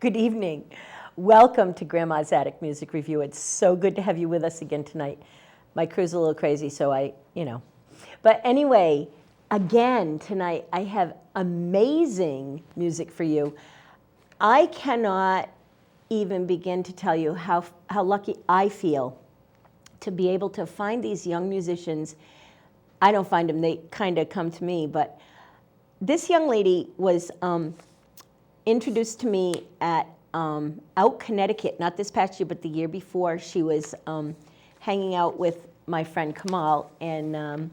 Good evening. Welcome to Grandma's Attic Music Review. It's so good to have you with us again tonight. My crew's a little crazy, so But anyway, again, tonight I have amazing music for you. I cannot even begin to tell you how lucky I feel to be able to find these young musicians. I don't find them, they kind of come to me, but this young lady was introduced to me at out Connecticut, not this past year, but the year before. She was hanging out with my friend Kamal, and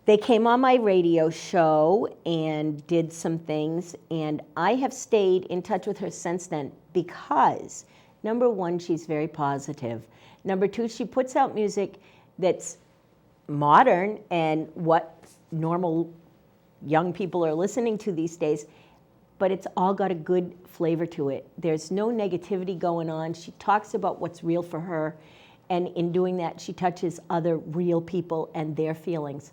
they came on my radio show and did some things, and I have stayed in touch with her since then because, number one, she's very positive. Number two, she puts out music that's modern and what normal young people are listening to these days, but it's all got a good flavor to it. There's no negativity going on. She talks about what's real for her, and in doing that, she touches other real people and their feelings.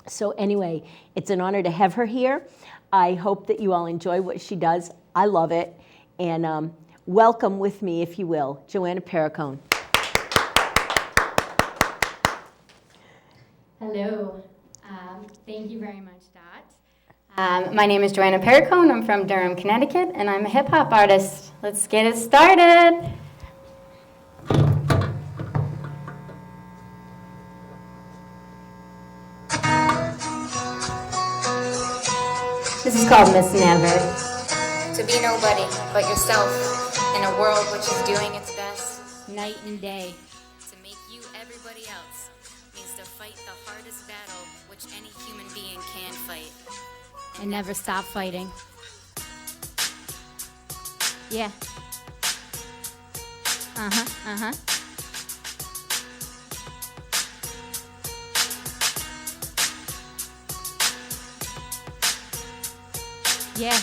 So anyway, it's an honor to have her here. I hope that you all enjoy what she does. I love it. And welcome with me, if you will, Joanna Perricone. Hello. Thank you very much, Dot. My name is Joanna Perricone. I'm from Durham, Connecticut, and I'm a hip-hop artist. Let's get it started. This is called Miss Never. To be nobody but yourself in a world which is doing its best. Night and day. To make you everybody else means to fight the hardest battle which any human being can fight. And never stop fighting. Yeah. Uh-huh. Yeah.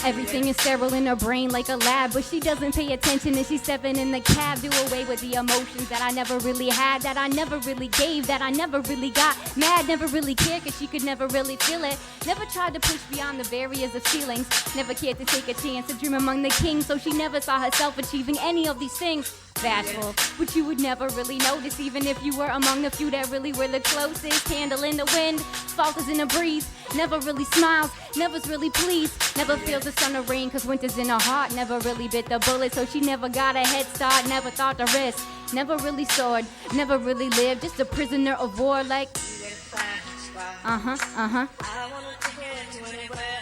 Everything is sterile in her brain like a lab, but she doesn't pay attention and she's stepping in the cab. Do away with the emotions that I never really had, that I never really gave, that I never really got mad, never really cared cause she could never really feel it. Never tried to push beyond the barriers of ceilings, never cared to take a chance to dream among the kings, so she never saw herself achieving any of these things. Bashful, but you would never really notice, even if you were among the few that really were the closest. Candle in the wind, falters in the breeze, never really smiles, never's really pleased, never feels the sun or rain cause winter's in her heart, never really bit the bullet, so she never got a head start, never thought to risk, never really soared, never really lived, just a prisoner of war like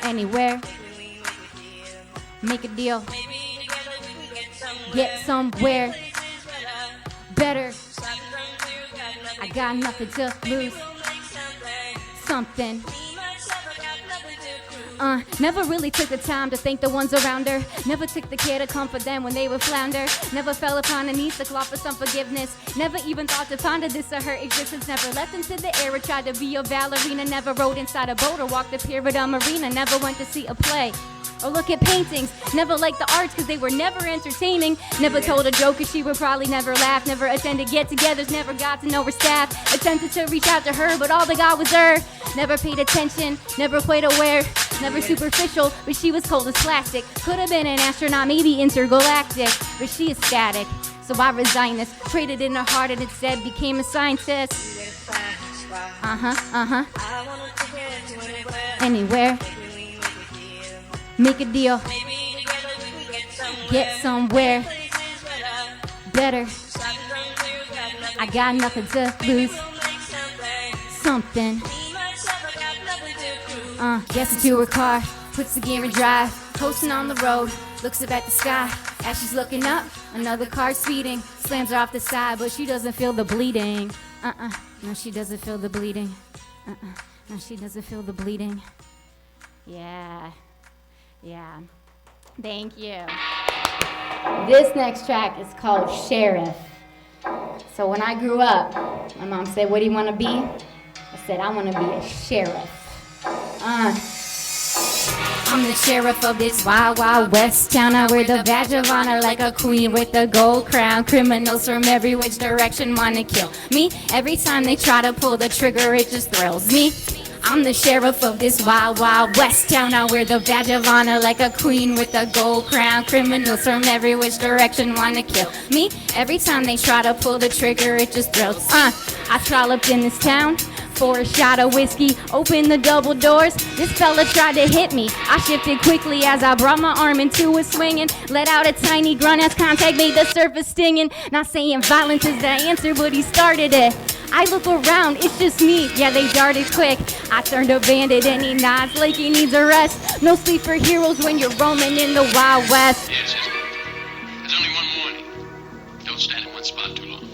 anywhere, make a deal, get somewhere better. I got nothing to lose. Something. Never really took the time to thank the ones around her. Never took the care to comfort them when they would flounder. Never fell upon her knees to claw for some forgiveness. Never even thought to ponder this or her existence. Never left into the air or tried to be a ballerina. Never rode inside a boat or walked the pier at a marina. Never went to see a play or look at paintings. Never liked the arts cause they were never entertaining. Never told a joke cause she would probably never laugh. Never attended get-togethers, never got to know her staff. Attempted to reach out to her but all they got was her. Never paid attention, never quite aware. Never superficial, but she was cold as plastic. Could have been an astronaut, maybe intergalactic, but she is static. So I resigned this, traded in her heart and instead became a scientist. Anywhere. Make a deal. Get somewhere better. I got nothing to lose. Something. Gets into her car, puts the gear in drive, coasting on the road, looks up at the sky. As she's looking up, another car speeding, slams her off the side, but she doesn't feel the bleeding. No, she doesn't feel the bleeding. No, she doesn't feel the bleeding. Yeah. Thank you. This next track is called Sheriff. So when I grew up, my mom said, "What do you want to be?" I said, "I want to be a sheriff." I'm the sheriff of this wild, wild west town. I wear the badge of honor like a queen with the gold crown. Criminals from every which direction wanna kill me. Every time they try to pull the trigger, it just thrills me. I'm the sheriff of this wild, wild west town. I wear the badge of honor like a queen with a gold crown. Criminals from every which direction wanna kill me. Every time they try to pull the trigger, it just thrills. I trolloped in this town for a shot of whiskey, opened the double doors. This fella tried to hit me. I shifted quickly as I brought my arm into a swing and let out a tiny grunt as contact made the surface stinging. Not saying violence is the answer, but he started it. I look around, it's just me. Yeah, they darted quick. I turned a bandit and he nods like he needs a rest. No sleep for heroes when you're roaming in the Wild West. Yes, yes. There's only one warning. Don't stand in one spot too long.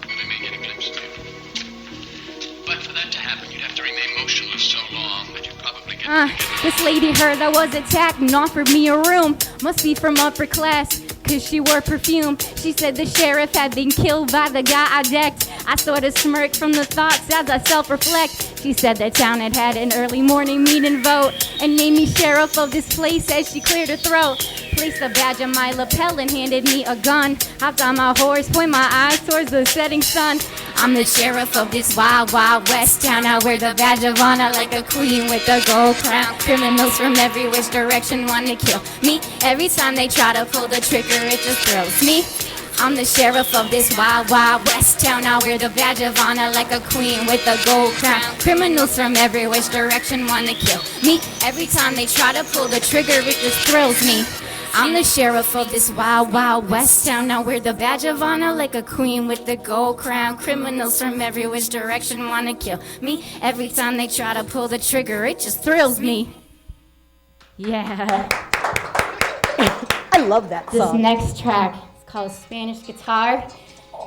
They may get a glimpse of you. But for that to happen, you'd have to remain motionless so long that you'd probably get... This lady heard I was attacked and offered me a room. Must be from upper class, cause she wore perfume. She said the sheriff had been killed by the guy I decked. I sort of smirked from the thoughts as I self-reflect. She said the town had had an early morning meeting vote and named me sheriff of this place as she cleared her throat. Placed a badge on my lapel and handed me a gun. Hopped on my horse, point my eyes towards the setting sun. I'm the sheriff of this wild, wild west town. I wear the badge of honor like a queen with a gold crown. Criminals from every which direction want to kill me. Every time they try to pull the trigger, it just thrills me. I'm the sheriff of this wild, wild west town. I wear the badge of honor like a queen with a gold crown. Criminals from every which direction want to kill me. Every time they try to pull the trigger, it just thrills me. I'm the sheriff of this wild, wild west town. I wear the badge of honor like a queen with the gold crown. Criminals from every which direction want to kill me. Every time they try to pull the trigger, it just thrills me. Yeah. I love that This song. next track is called Spanish Guitar.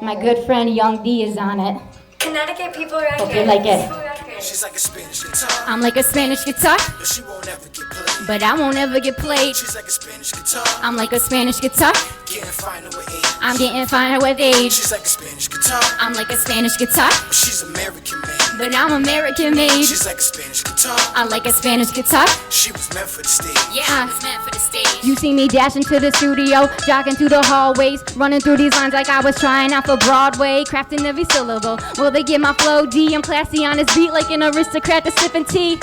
My good friend Young D is on it. Connecticut people right Hope here. you like it. She's like a Spanish guitar, I'm like a Spanish guitar, but she won't ever get played. but I won't ever get played. She's like a Spanish guitar, I'm like a Spanish guitar, getting finer with age. I'm getting finer with age. She's like a Spanish guitar, I'm like a Spanish guitar, but she's American made. but I'm American made. She's like a Spanish guitar, I'm like a Spanish guitar. she was meant for the stage. Yeah, I was meant for the stage. You see me dashing to the studio, jogging through the hallways, running through these lines like I was trying out for Broadway, crafting every syllable. Will they get my flow D? I'm classy on this beat like an aristocrat that's sipping tea.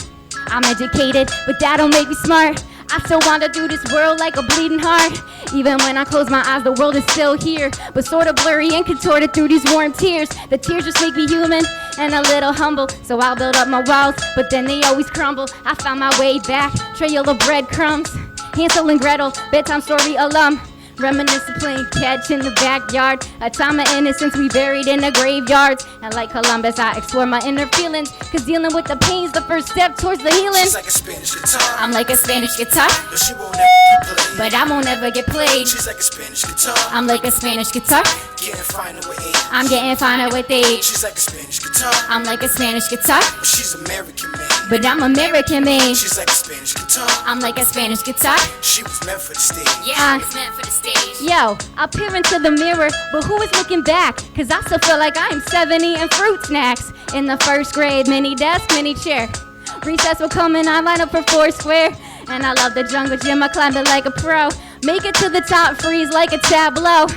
I'm educated, but that don't make me smart. I still wander through this world like a bleeding heart. Even when I close my eyes, the world is still here, but sort of blurry and contorted through these warm tears. The tears just make me human and a little humble, so I'll build up my walls, but then they always crumble. I found my way back, trail of breadcrumbs. Hansel and Gretel, bedtime story alum. Reminiscing playing catch in the backyard. A time of innocence we buried in the graveyards. And like Columbus, I explore my inner feelings, cause dealing with the pain's the first step towards the healing. She's like a Spanish guitar, I'm like a Spanish guitar, but she won't ever get played. but I won't ever get played. She's like a Spanish guitar, I'm like a Spanish guitar, getting finer with age. I'm getting finer with age. She's like a Spanish guitar, I'm like a Spanish guitar, but she's American made. but I'm American made. She's like a Spanish guitar, I'm like a Spanish guitar. she was meant for the stage. Yeah, I was meant for the stage. Yo, I peer into the mirror, but who is looking back? Cause I still feel like I am 7 eating fruit snacks. In the first grade, mini desk, mini chair. Recess will come and I line up for 4 square. And I love the jungle gym, I climbed it like a pro. Make it to the top, freeze like a tableau.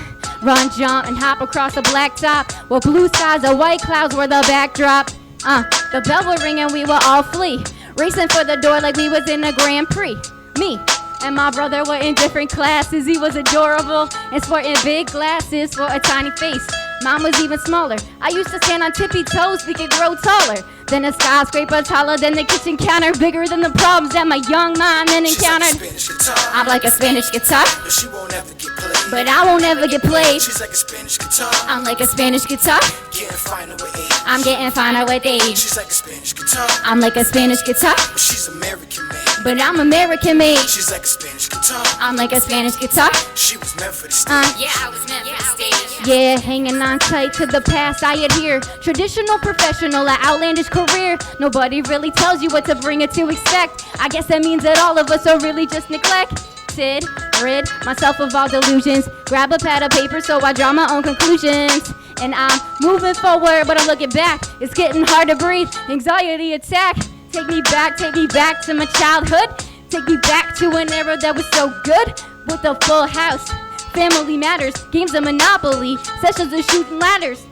Run, jump, and hop across the blacktop. Where blue skies or white clouds were the backdrop. The bell would ring and we would all flee. Racing for the door like we was in a Grand Prix. Me and my brother were in different classes. He was adorable and sporting big glasses for a tiny face. Mine was even smaller. I used to stand on tippy toes, we could grow taller than a skyscraper, taller than the kitchen counter, bigger than the problems that my young mind then She's like a encountered. Spanish guitar, I'm like a Spanish guitar, but she won't ever get played. but I won't ever get played. She's like a Spanish guitar, I'm like a Spanish guitar, getting finer with age. I'm getting finer with age. She's like a Spanish guitar, I'm like a Spanish guitar, but she's American made. but I'm American made. She's like a Spanish guitar, I'm like a Spanish guitar, she was meant for the stage. Yeah, I was meant for the stage. yeah, hanging on tight to the past I adhere. Traditional, professional, an outlandish career. Nobody really tells you what to bring or to expect. I guess that means that all of us are really just neglected. Rid myself of all delusions. Grab a pad of paper so I draw my own conclusions. And I'm moving forward, but I'm looking back. It's getting hard to breathe. Anxiety attack. Take me back to my childhood. Take me back to an era that was so good. With a full house. Family matters, games of Monopoly, sessions of shooting ladders.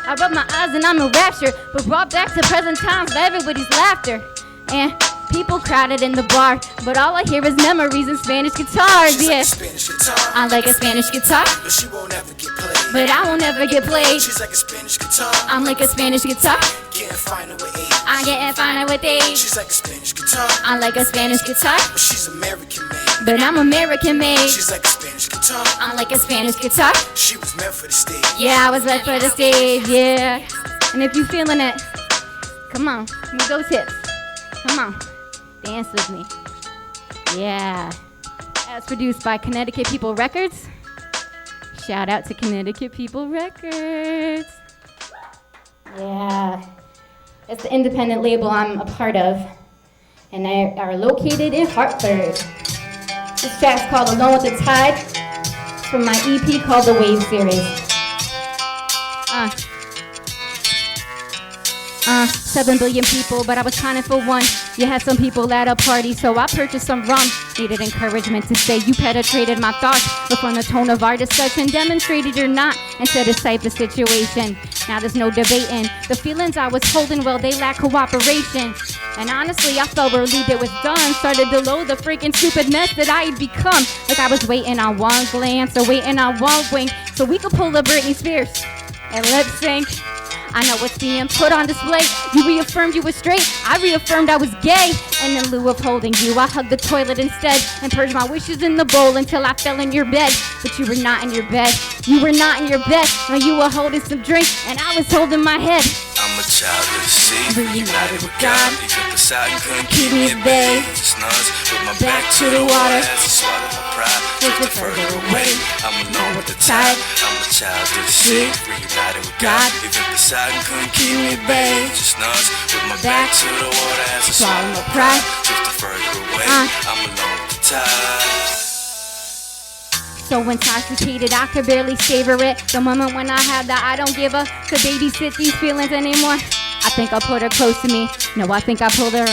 I rub my eyes and I'm in rapture, but brought back to present times by everybody's laughter. And people crowded in the bar, but all I hear is memories and Spanish guitars. She's Yeah, like a Spanish guitar, I like a Spanish guitar, but she won't ever get played. but I won't ever get played. She's like a Spanish guitar, I'm like a Spanish guitar, getting finer with age. I get finer with age. She's like a Spanish guitar, I like a Spanish guitar, but she's American made. but I'm American made. She's like a Spanish guitar, I like a Spanish guitar. she was meant for the stage. Yeah, I was meant for the stage, yeah. And if you feeling it, come on, move those hips. Come on, dance with me. Yeah. As produced by Connecticut People Records. Shout out to Connecticut People Records. Yeah. It's the independent label I'm a part of. And they are located in Hartford. This track's called Alone with the Tide. It's from my EP called The Wave Series. 7 billion people, but I was counting for one. You had some people at a party, so I purchased some rum. Needed encouragement to say you penetrated my thoughts, but from the tone of our discussion, demonstrated you're not, and to decide the situation. Now there's no debating. The feelings I was holding, well, they lack cooperation. And honestly, I felt relieved it was done. Started to loathe the freaking stupid mess that I had become. Like I was waiting on one glance or waiting on one wink, so we could pull a Britney Spears and lip sync. I know what's being put on display. You reaffirmed you were straight, I reaffirmed I was gay. And in lieu of holding you, I hugged the toilet instead and purged my wishes in the bowl until I fell in your bed. But you were not in your bed, you were not in your bed. No, you were holding some drink and I was holding my head. I'm a child of the sea, Reunited with God. Even Poseidon couldn't keep me at bay. Just nuns with my back to the water as I swallow my pride. Drifting further away, I'm alone with the tide. I'm a child of the sea, reunited with God. Even Poseidon couldn't keep me at bay. Just nuns with my back to the water as I swallow my pride. Drifting further away, I'm alone with the tide. So intoxicated, I could barely savor it. The moment when I had that I don't give a to babysit these feelings anymore. I think I put her close to me. No, I think I pulled her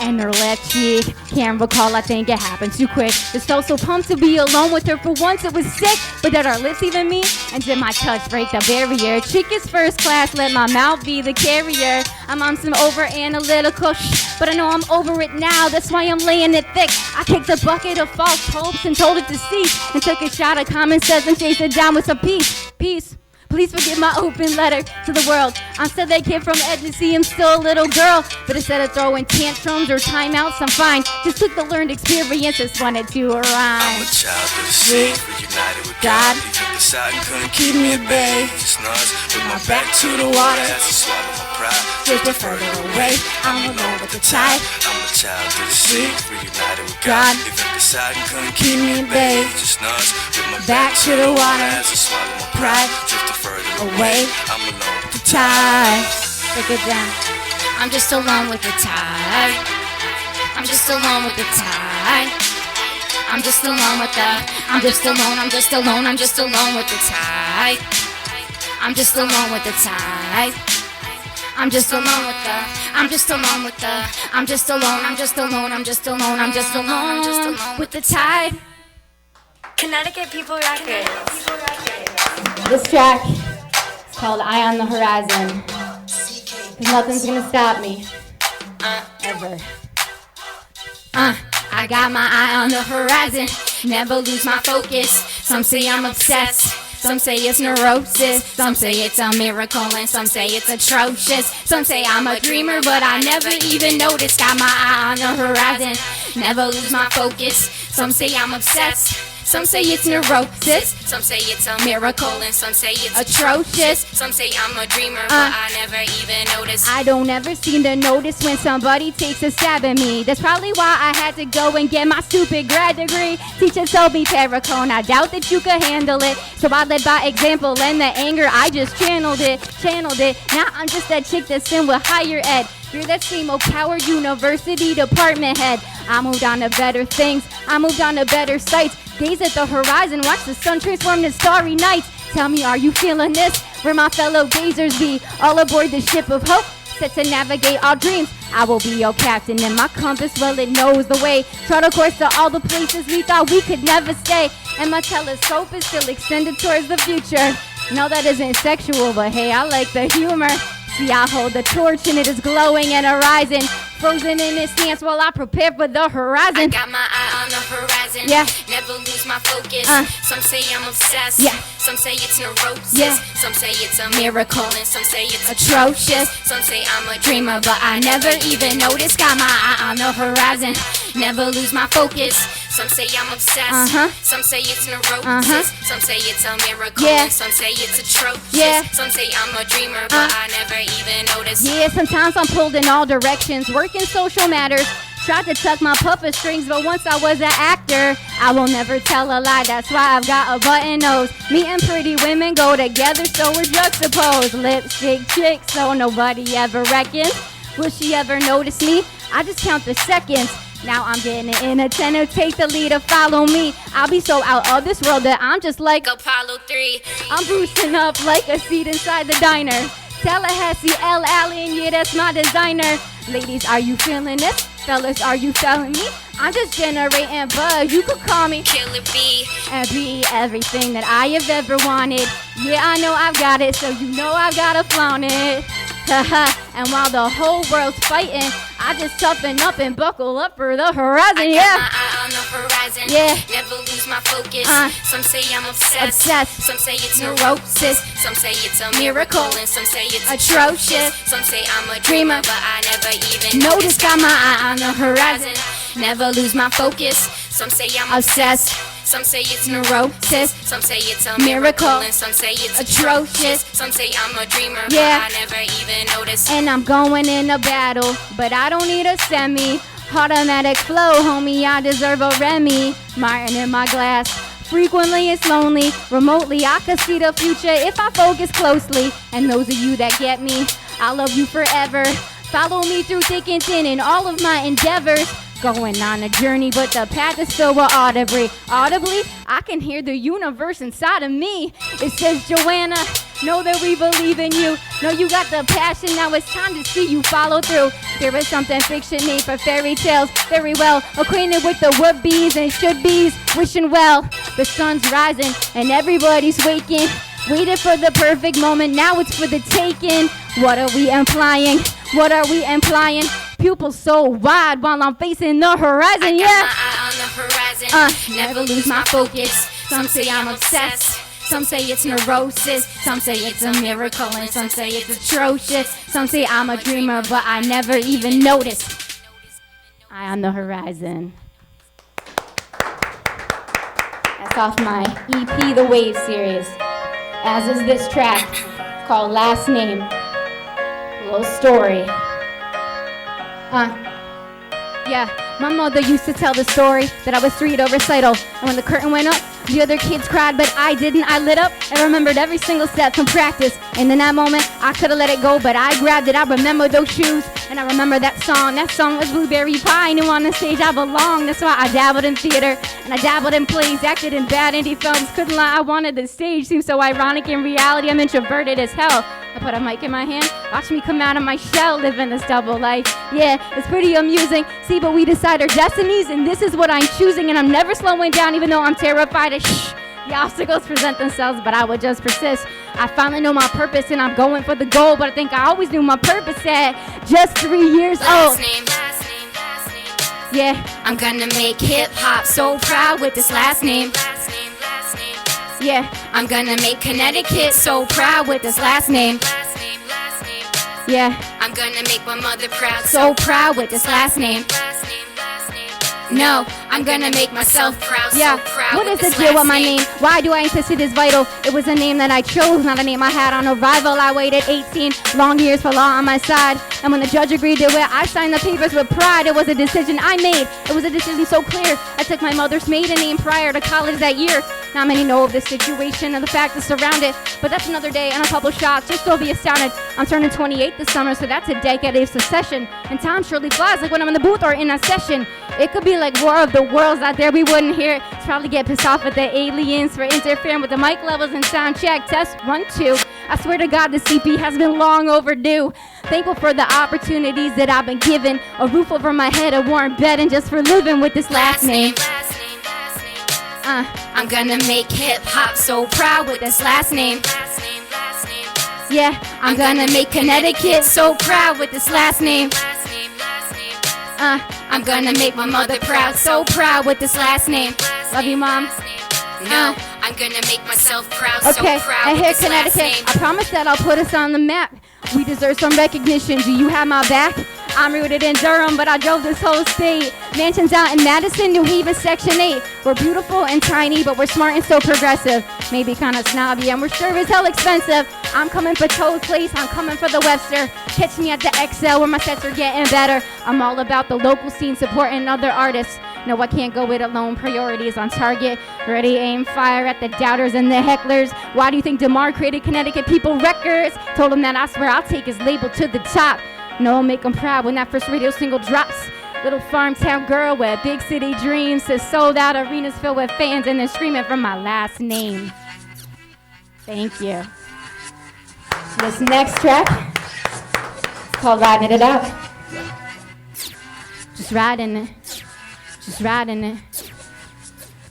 and her left cheek. Can't recall, I think it happened too quick. Just felt so pumped to be alone with her for once. It was sick, but did our lips even meet? And did my touch break the barrier? Chick is first class, let my mouth be the carrier. I'm on some over analytical but I know I'm over it now. That's why I'm laying it thick. I kicked a bucket of false hopes and told it to cease, and took a shot of common sense and chased it down with some peace. Peace. Please forgive my open letter to the world. I'm still that kid from Edmonton, I'm still a little girl. But instead of throwing tantrums or timeouts, I'm fine. Just took the learned experiences, wanted to rhyme. I'm a child of the sea, reunited with God. Even Poseidon couldn't keep me at bay. Just nuns with my back to the water as I swallow my pride. Drifting further away, I'm alone with the tide. I'm a child of the sea, reunited with God. Even Poseidon couldn't keep me at bay. Just nuns with my back to the water as I swallow my pride. Drifting further away, I'm alone with the tide. Break it down. I'm just alone with the tide. I'm just alone with the tide. I'm just alone with the. I'm just alone. I'm just alone. I'm just alone with the tide. I'm just alone with the tide. I'm just alone with the. I'm just alone with the. I'm just alone. I'm just alone. I'm just alone. I'm just alone. I'm just alone With the tide. Connecticut People Records. This track is called Eye on the Horizon. Cause nothing's gonna stop me. Ever. I got my eye on the horizon. Never lose my focus. Some say I'm obsessed. Some say it's neurosis. Some say it's a miracle and some say it's atrocious. Some say I'm a dreamer but I never even noticed. Got my eye on the horizon. Never lose my focus. Some say I'm obsessed. Some say it's neurosis. Some say it's a miracle and some say it's atrocious. Some say I'm a dreamer, but I never even noticed. I don't ever seem to notice when somebody takes a stab at me. That's probably why I had to go and get my stupid grad degree. Teacher told me, Perricone, I doubt that you could handle it. So I led by example, and the anger, I just channeled it. Now I'm just that chick that's in with higher ed. You're that same old coward university department head. I moved on to better things. I moved on to better sights. Gaze at the horizon, watch the sun transform to starry nights. Tell me, are you feeling this? Where my fellow gazers be, all aboard the ship of hope, set to navigate our dreams. I will be your captain, and my compass, well, it knows the way. Chart a course to all the places we thought we could never stay. And my telescope is still extended towards the future. No, that isn't sexual, but hey, I like the humor. See, I hold the torch and it is glowing and arising. Frozen in its stance while I prepare for the horizon. I got my eye on the horizon. Yeah. Never lose my focus. Some say I'm obsessed. Yeah. Some say it's neurosis. Yeah. Some say it's a miracle. And some say it's Atrocious. Some say I'm a dreamer, but I never even noticed. Got my eye on the horizon. Never lose my focus. Some say I'm obsessed. Some say it's neurosis. Some say it's a miracle. Yeah. And some say it's atrocious. Yeah. Some say I'm a dreamer, but I never even noticed. Yeah, sometimes I'm pulled in all directions, working social matters. Tried to tuck my puffer strings, but once I was an actor, I will never tell a lie. That's why I've got a button nose. Me and pretty women go together, so we're juxtaposed. Lipstick chick, so nobody ever reckons. Will she ever notice me? I just count the seconds. Now I'm getting inattentive, take the lead or follow me. I'll be so out of this world that I'm just like Apollo 3. I'm boosting up like a seat inside the diner. Tallahassee, L. Allen, yeah, that's my designer. Ladies, are you feeling this? Fellas, are you feeling me? I'm just generating buzz. You could call me Killer B. and be everything that I have ever wanted. Yeah, I know I've got it, so you know I've gotta flaunt it. And while the whole world's fighting, I just toughen up and buckle up for the horizon. I got Yeah. my eye on the horizon. Yeah. Never lose my focus. Some say I'm obsessed. Obsessed. Some say it's Neurosis. neurosis. Some say it's a miracle. And some say it's Atrocious. Some say I'm a dreamer, but I never even Notice, got my eye on the horizon. Never lose my focus. Some say I'm Obsessed. Some say it's Neurosis. Some say it's a Miracle. And some say it's Atrocious. Some say I'm a dreamer, Yeah. but I never even noticed. And I'm going in a battle, but I don't need a semi. Automatic flow, homie, I deserve a Remy. Martin in my glass. Frequently it's lonely. Remotely I could see the future if I focus closely. And those of you that get me, I love you forever. Follow me through thick and thin in all of my endeavors. Going on a journey, but the path is filled with audibly. Audibly, I can hear the universe inside of me. It says, Joanna, know that we believe in you. Know you got the passion, now it's time to see you follow through. There is something fiction made for fairy tales. Very well acquainted with the would-be's and should-be's. Wishing well, the sun's rising and everybody's waking. Waited for the perfect moment, now it's for the taking. What are we implying? What are we implying? Pupils so wide while I'm facing the horizon, yeah. My eye on the horizon. Never lose my focus. Some say I'm obsessed. Some say it's neurosis. Some say it's a miracle. And some say it's Atrocious. Some say I'm a dreamer, but I never even noticed. Eye on the horizon. That's off my EP, The Wave series. As is this track. It's called Last Name. A little story. Yeah, my mother used to tell the story that I was 3 at a recital, and when the curtain went up, the other kids cried, but I didn't. I lit up and remembered every single step from practice. And in that moment, I could have let it go, but I grabbed it. I remember those shoes, and I remember that song. That song was Blueberry Pie. I knew on the stage I belonged. That's why I dabbled in theater, and I dabbled in plays, acted in bad indie films. Couldn't lie, I wanted the stage. Seems so ironic. In reality, I'm introverted as hell. I put a mic in my hand, watch me come out of my shell, living this double life. Yeah, it's pretty amusing. See, but we decide our destinies, and this is what I'm choosing. And I'm never slowing down, even though I'm terrified of the obstacles present themselves, but I will just persist. I finally know my purpose, and I'm going for the goal. But I think I always knew my purpose at just 3 years old. last name, last name, last name, last name. Yeah, I'm gonna make hip hop so proud with this last name. yeah, I'm gonna make Connecticut so proud with this last name. yeah. I'm gonna make my mother proud, So proud with this last name. No, I'm gonna make myself proud, Yeah, so proud what with is the this deal with last my name? Why do I insist it is vital? It was a name that I chose, not a name I had on arrival. I waited 18 long years for law on my side. And when the judge agreed to it, I signed the papers with pride. It was a decision I made. It was a decision so clear. I took my mother's maiden name prior to college that year. Not many know of this situation and the factors surround it. But that's another day and a couple shots, just don't be astounded. I'm turning 28 this summer, so that's a decade of succession. And time surely flies, like when I'm in the booth or in a session. It could be like War of the Worlds out there, we wouldn't hear it. It's probably get pissed off at the aliens for interfering with the mic levels and sound check. Test 1, 2. I swear to God, the CP has been long overdue. Thankful for the opportunities that I've been given. A roof over my head, a warm bed, and just for living with this last name. I'm gonna make hip hop so proud with this last name. Yeah, I'm gonna make Connecticut so proud with this last name. I'm gonna make my mother proud, so proud with this last name. Love you, Mom. No, I'm gonna make myself proud, Okay, so proud and with here, this last Connecticut, name. I promise that I'll put us on the map. We deserve some recognition. Do you have my back? I'm rooted in Durham, but I drove this whole state. Mansions out in Madison, New Haven, Section 8. We're beautiful and tiny, but we're smart and so progressive. Maybe kind of snobby, and we're sure as hell expensive. I'm coming for Toe's Place, I'm coming for the Webster. Catch me at the XL where my sets are getting better. I'm all about the local scene, supporting other artists. No, I can't go it alone. Priorities on target. Ready, aim, fire at the doubters and the hecklers. Why do you think DeMar created Connecticut People Records? Told him that I swear I'll take his label to the top. No, I'll make him proud when that first radio single drops. Little farm town girl with big city dreams to sold out arenas filled with fans and they're screaming for my last name. Thank you. This next track is called Riding It Out. Just riding it. Just riding it.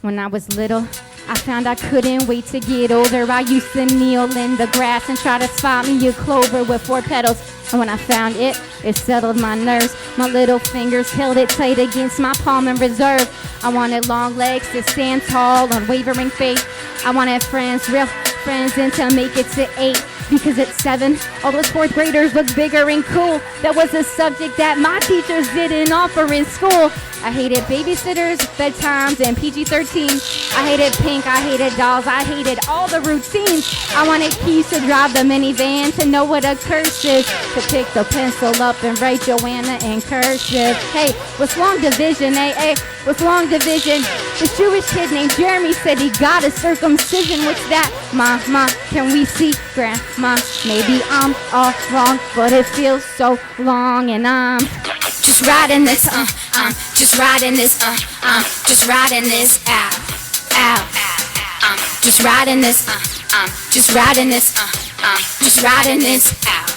When I was little, I found I couldn't wait to get older. I used to kneel in the grass and try to spot me a clover with 4 petals. And when I found it, it settled my nerves. My little fingers held it tight against my palm in reserve. I wanted long legs to stand tall, unwavering faith. I wanted friends, real friends, and to make it to 8. Because at 7, all those 4th graders looked bigger and cool. That was a subject that my teachers didn't offer in school. I hated babysitters, bedtimes, and PG-13. I hated pink, I hated dolls, I hated all the routines. I wanted keys to drive the minivan, to know what a curse is, to pick the pencil up and write Joanna in cursive. Hey, what's long division, hey, what's long division? This Jewish kid named Jeremy said he got a circumcision. What's that? Mama, can we see Grandma? Maybe I'm all wrong, but it feels so long and I'm Just riding this, I'm just riding this, I'm just riding this out, out. I'm just riding this, I'm just riding this, I'm just riding this out,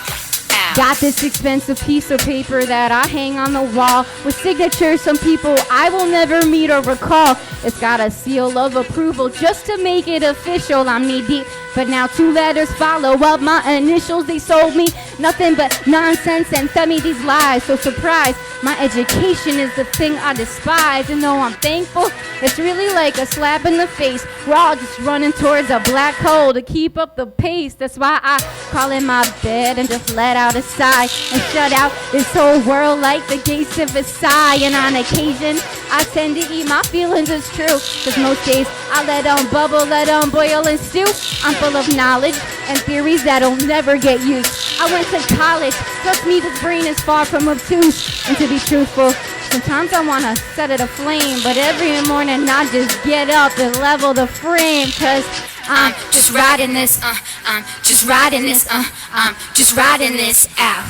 out. got this expensive piece of paper that I hang on the wall with signatures from people I will never meet or recall. It's got a seal of approval just to make it official. I'm knee deep, but now 2 letters follow up my initials. They sold me nothing but nonsense and fed me these lies. So surprised, my education is the thing I despise. And though I'm thankful, it's really like a slap in the face. We're all just running towards a black hole to keep up the pace. That's why I crawl in my bed and just let out a sigh and shut out this whole world like the gates of Versailles. And on occasion, I tend to eat my feelings, it's true. Cause most days I let them bubble, let them boil and stew. I'm full of knowledge and theories that'll never get used. I went to college, trust me, this brain is far from obtuse. And to be truthful, sometimes I wanna set it aflame, but every morning I just get up and level the frame. Cause I'm just riding this, I'm just riding this, I'm just riding this out,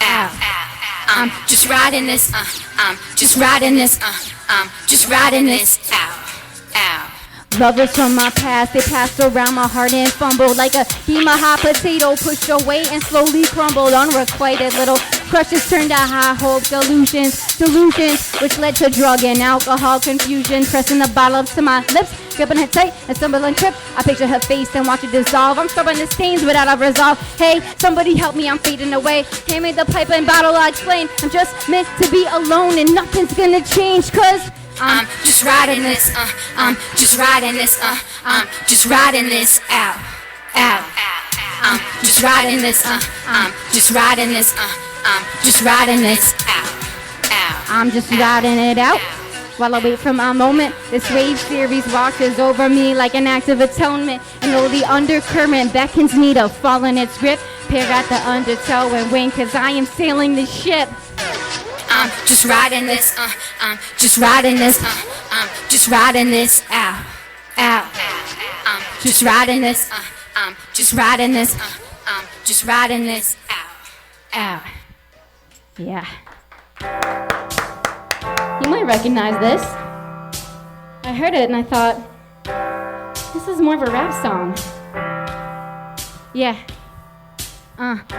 out. I'm just riding this, I'm just riding this, I'm just riding this out, out. lovers from my past, they passed around my heart and fumbled like a beam of hot potato, pushed away and slowly crumbled. Unrequited little crushes turned to high hope, delusions which led to drug and alcohol confusion. Pressing the bottle up to my lips, gripping it tight and stumble and trip. I picture her face and watch it dissolve. I'm stubborn as stains without a resolve. Hey, somebody help me, I'm fading away. Hand me the pipe and bottle, I explain. I'm just meant to be alone and nothing's gonna change. Cause I'm just riding this, I'm just riding this, I'm just riding this out, out. I'm just riding this, I'm just riding this, I'm just riding this out, out. I'm just riding it out while I wait for my moment. This wave series washes over me like an act of atonement. And though the undercurrent beckons me to fall in its grip, peer at the undertow and wing, cause I am sailing the ship. I'm just riding this, I'm just riding this, I'm just riding this out, out. I'm just riding this, I'm just riding this, I'm just riding this out, out. Yeah. You might recognize this. I heard it and I thought, this is more of a rap song. Yeah.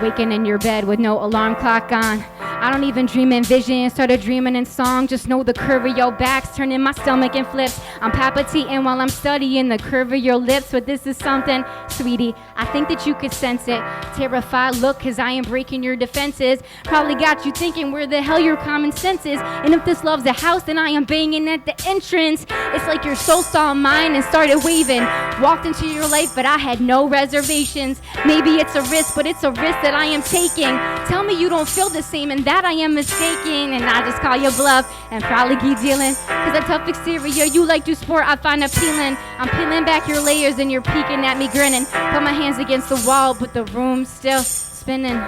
Waking in your bed with no alarm clock on. I don't even dream in vision, started dreaming in song. Just know the curve of your back's turning my stomach and flips. I'm palpitating while I'm studying the curve of your lips. But this is something, sweetie, I think that you could sense it. Terrified look, cause I am breaking your defenses. Probably got you thinking where the hell your common sense is. And if this love's a house, then I am banging at the entrance. It's like your soul saw mine and started waving. Walked into your life, but I had no reservations. Maybe it's a risk, but it's a risk that I am taking. Tell me you don't feel the same and that I am mistaken. And I just call your bluff and probably keep dealing. Cause a tough exterior you like to sport I find appealing. I'm peeling back your layers and you're peeking at me grinning. Put my hands against the wall, but the room's still spinning.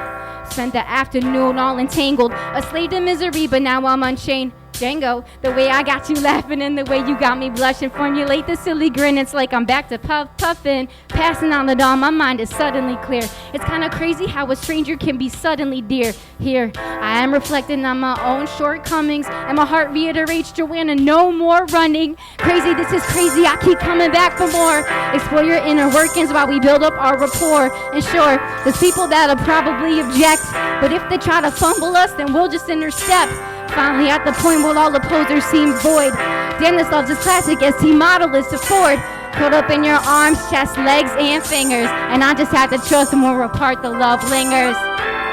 Spent the afternoon all entangled, a slave to misery, but now I'm unchained. Django, the way I got you laughing and the way you got me blushing. Formulate the silly grin, it's like I'm back to puffin'. Passing on the dawn, my mind is suddenly clear. It's kinda crazy how a stranger can be suddenly dear. Here, I am reflecting on my own shortcomings, and my heart reiterates, Joanna, no more running. Crazy, this is crazy, I keep coming back for more. Explore your inner workings while we build up our rapport. And sure, there's people that'll probably object, but if they try to fumble us, then we'll just intercept. Finally at the point where all opposers seem void. Damn, this love's as classic as T-model is to Ford. Caught up in your arms, chest, legs, and fingers. And I just have to trust them we're apart, the love lingers.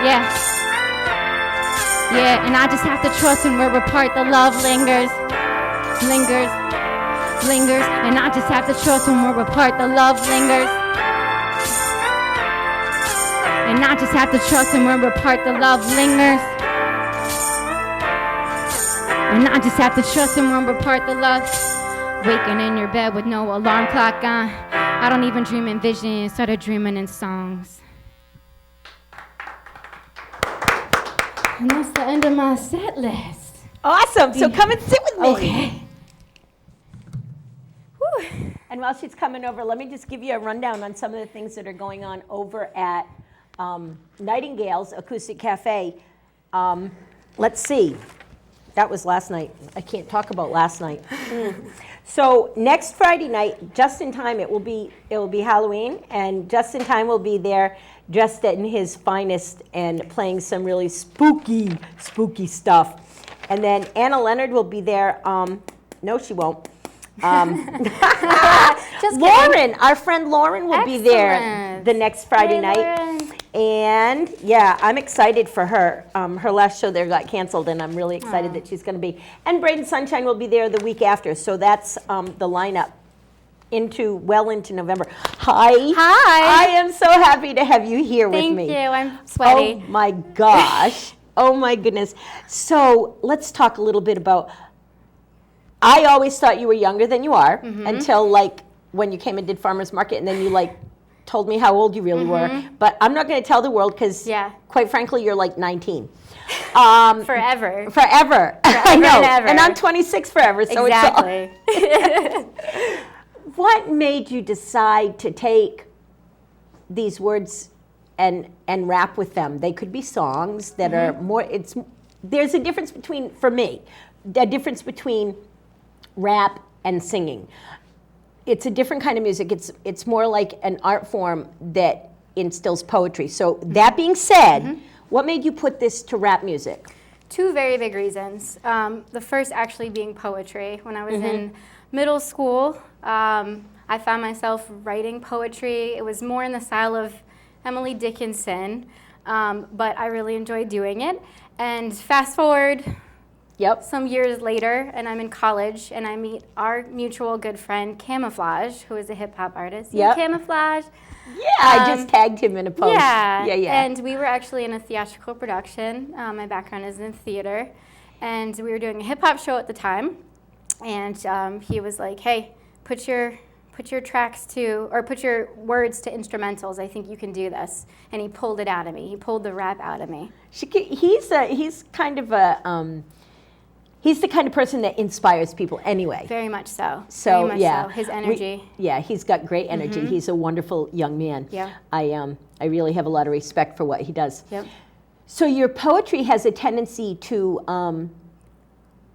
Yeah. Yeah, and I just have to trust them we're apart, the love lingers. Lingers. Lingers. And I just have to trust when we're apart, the love lingers. And I just have to trust when we're apart, the love lingers. And I just have to trust him when we're apart, the love. Waking in your bed with no alarm clock on. I don't even dream in vision, started dreaming in songs. And that's the end of my set list. Awesome. So come and sit with me. Okay. Whew. And while she's coming over, let me just give you a rundown on some of the things that are going on over at Nightingale's Acoustic Cafe. Let's see. That was last night. I can't talk about last night. So next Friday night, just in time, it will be Halloween, and just in time will be there, dressed in his finest and playing some really spooky stuff. And then Anna Leonard will be there. No, she won't. Lauren, our friend Lauren will be there the next Friday night. Lauren. And yeah, I'm excited for her. Her last show there got canceled, and I'm really excited that she's going to be. And Braden Sunshine will be there the week after. So that's the lineup well into November. Hi. Hi. I am so happy to have you here with me. Thank you. I'm sweaty. Oh my gosh. Oh my goodness. So let's talk a little bit about. I always thought you were younger than you are until like when you came and did Farmers Market, and then you like told me how old you really were. But I'm not going to tell the world because, quite frankly, you're like 19. Forever. Forever. I know. And ever. And I'm 26 forever. So exactly. It's all. What made you decide to take these words and rap with them? They could be songs that are more. There's a difference between, for me, a difference between rap and singing. It's a different kind of music. It's more like an art form that instills poetry. So that being said, what made you put this to rap music? Two very big reasons. The first actually being poetry. When I was in middle school, I found myself writing poetry. It was more in the style of Emily Dickinson, but I really enjoyed doing it. And fast forward some years later, and I'm in college, and I meet our mutual good friend, Camouflage, who is a hip-hop artist. Camouflage. Yeah, I just tagged him in a post. Yeah. Yeah. And we were actually in a theatrical production. My background is in theater. And we were doing a hip-hop show at the time. And he was like, hey, put your tracks to, or put your words to instrumentals. I think you can do this. And he pulled it out of me. He pulled the rap out of me. He's kind of a... He's the kind of person that inspires people anyway. Very much so. So, Very much so. His energy. He's got great energy. He's a wonderful young man. Yeah. I really have a lot of respect for what he does. Yep. So your poetry has a tendency to,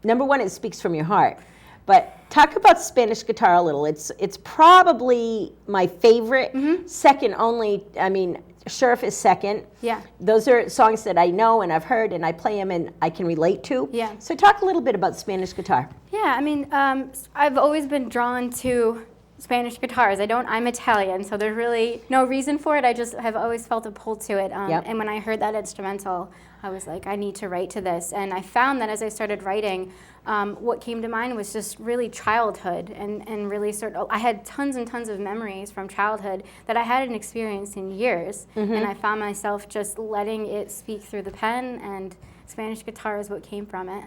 number one, it speaks from your heart. But talk about Spanish guitar a little. It's probably my favorite, second only. I mean, Sheriff is second. Yeah. Those are songs that I know and I've heard and I play them and I can relate to. Yeah. So talk a little bit about Spanish guitar. Yeah, I mean, I've always been drawn to Spanish guitars. I'm Italian, so there's really no reason for it. I just have always felt a pull to it. Yep. And when I heard that instrumental, I was like, I need to write to this. And I found that as I started writing, what came to mind was just really childhood and really I had tons and tons of memories from childhood that I hadn't experienced in years. And I found myself just letting it speak through the pen, and Spanish guitar is what came from it.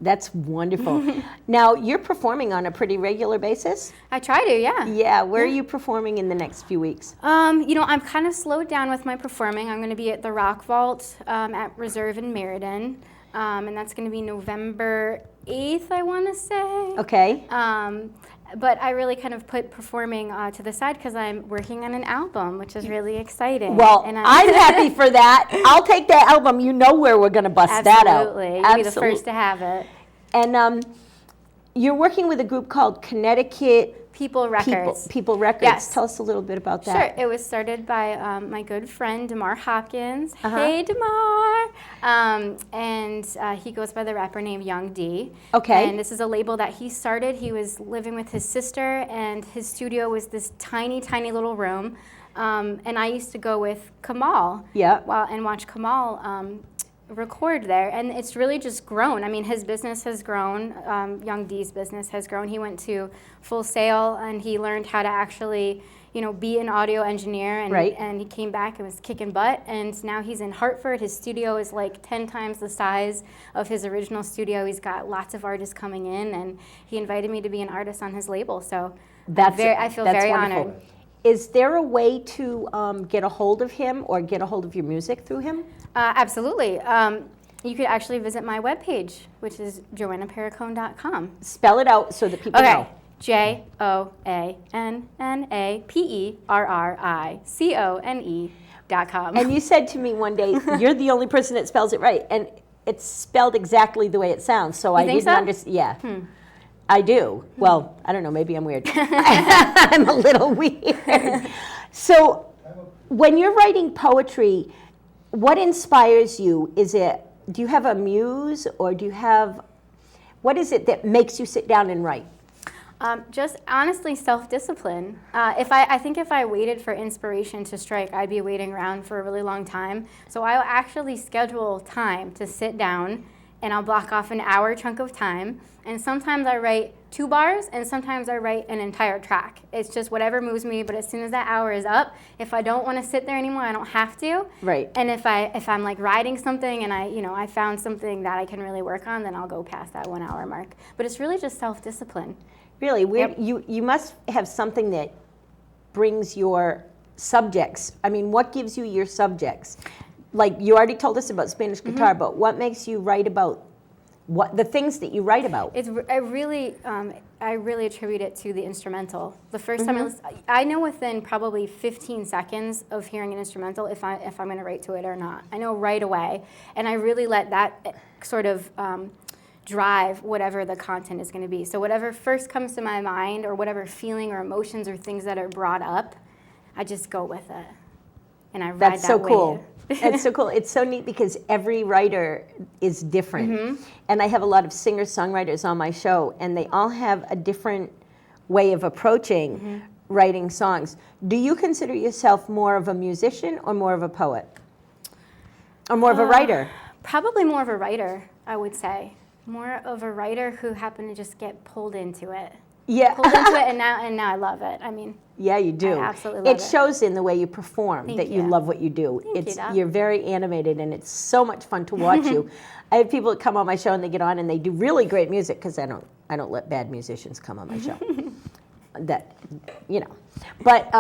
That's wonderful. Now, you're performing on a pretty regular basis? I try to, yeah. Yeah, where are you performing in the next few weeks? I'm kind of slowed down with my performing. I'm going to be at the Rock Vault at Reserve in Meriden, and that's going to be November 8th, I want to say. Okay. But I really kind of put performing to the side because I'm working on an album, which is really exciting. Well, and I'm happy for that. I'll take that album. You know where we're going to bust that out. Absolutely. You'll be the first to have it. And you're working with a group called Connecticut People Records. People Records. Yes. Tell us a little bit about that. Sure. It was started by my good friend, DeMar Hopkins. Hey, DeMar. And he goes by the rapper name Young D. Okay. And this is a label that he started. He was living with his sister, and his studio was this tiny, tiny little room. And I used to go with Kamal. Yeah. And watch Kamal record there, and it's really just grown. I mean, his business has grown. Young D's business has grown. He went to Full Sail, and he learned how to actually, be an audio engineer, and Right. and he came back and was kicking butt. And now he's in Hartford. His studio is like 10 times the size of his original studio. He's got lots of artists coming in, and he invited me to be an artist on his label. So I feel very wonderful. honored. Is there a way to get a hold of him or get a hold of your music through him? Absolutely. You could actually visit my webpage, which is joannaperricone.com. Spell it out so that people know. JoannaPerricone.com. And you said to me one day, you're the only person that spells it right. And it's spelled exactly the way it sounds. So I think didn't so? understand. Yeah. I do. Well, I don't know. Maybe I'm weird. I'm a little weird. So when you're writing poetry, what inspires you? Do you have a muse, or what is it that makes you sit down and write? Just honestly, self-discipline. I think if I waited for inspiration to strike, I'd be waiting around for a really long time. So I'll actually schedule time to sit down, and I'll block off an hour chunk of time. And sometimes I write 2 bars, and sometimes I write an entire track. It's just whatever moves me. But as soon as that hour is up, if I don't want to sit there anymore, I don't have to. Right. And if I'm like writing something and I found something that I can really work on, then I'll go past that 1 hour mark. But it's really just self-discipline. Really weird. Yep. You must have something that brings your subjects. I mean, what gives you your subjects? Like, you already told us about Spanish guitar, but what makes you write about the things that you write about? I really attribute it to the instrumental. The first time I know within probably 15 seconds of hearing an instrumental if I'm going to write to it or not. I know right away, and I really let that sort of drive whatever the content is going to be. So whatever first comes to my mind, or whatever feeling or emotions or things that are brought up, I just go with it, and I ride That's that so wave. cool. That's so cool. It's so neat because every writer is different. And I have a lot of singer-songwriters on my show, and they all have a different way of approaching writing songs. Do you consider yourself more of a musician or more of a poet? Or more of a writer? Probably more of a writer, I would say. More of a writer who happened to just get pulled into it. Yeah. Pulled into it, and now I love it. I mean, yeah, you do. I absolutely love It it. shows in the way you perform Thank that you you. love what you do. Thank you, Doc. You're very animated, and it's so much fun to watch you. I have people that come on my show and they get on and they do really great music because I don't let bad musicians come on my show. But